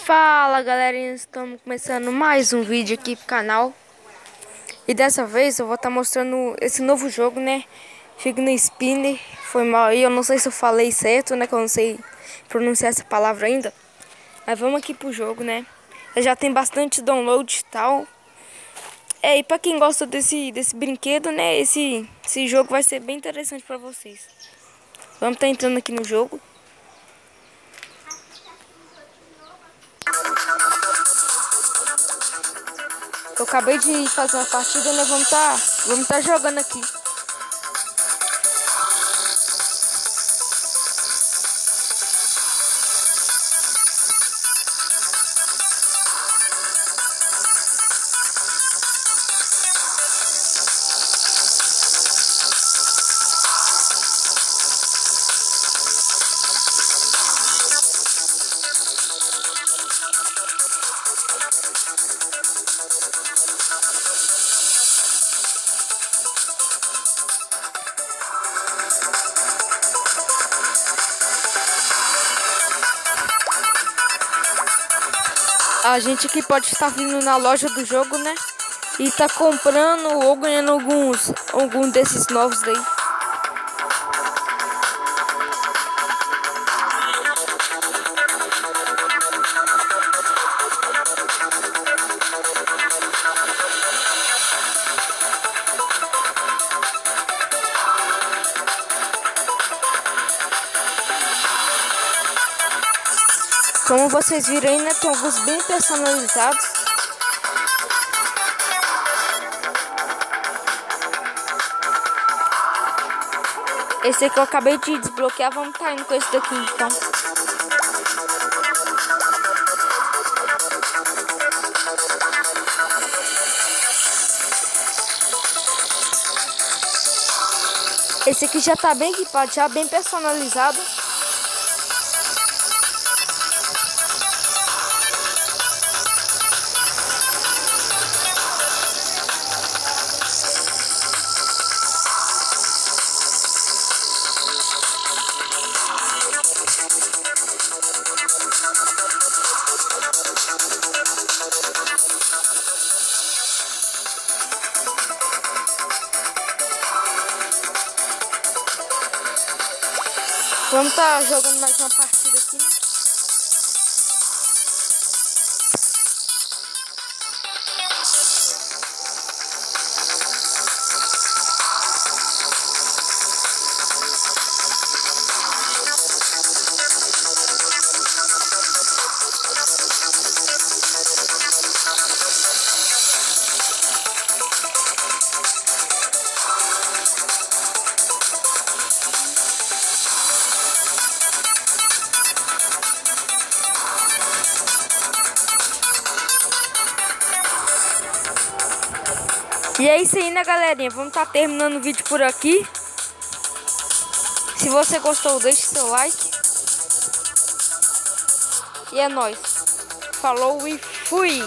Fala galerinha, estamos começando mais um vídeo aqui pro canal. E dessa vez eu vou estar mostrando esse novo jogo, né? Fica no Spinner. Foi mal aí, eu não sei se eu falei certo, né? Que eu não sei pronunciar essa palavra ainda. Mas vamos aqui pro jogo, né? Já tem bastante download e tal. E pra quem gosta desse brinquedo, né? Esse jogo vai ser bem interessante pra vocês. Vamos estar entrando aqui no jogo. Eu acabei de fazer uma partida, né? Vamos tá jogando aqui. A gente aqui pode estar vindo na loja do jogo, né? E tá comprando ou ganhando algum desses novos daí. Como vocês viram aí, né? Tem alguns bem personalizados. Esse aqui eu acabei de desbloquear, vamos estar indo com esse daqui então. Esse aqui já tá bem equipado, já bem personalizado. Vamos estar jogando mais uma partida aqui, né? E é isso aí, né, galerinha? Vamos estar terminando o vídeo por aqui. Se você gostou, deixe seu like. E é nóis. Falou e fui!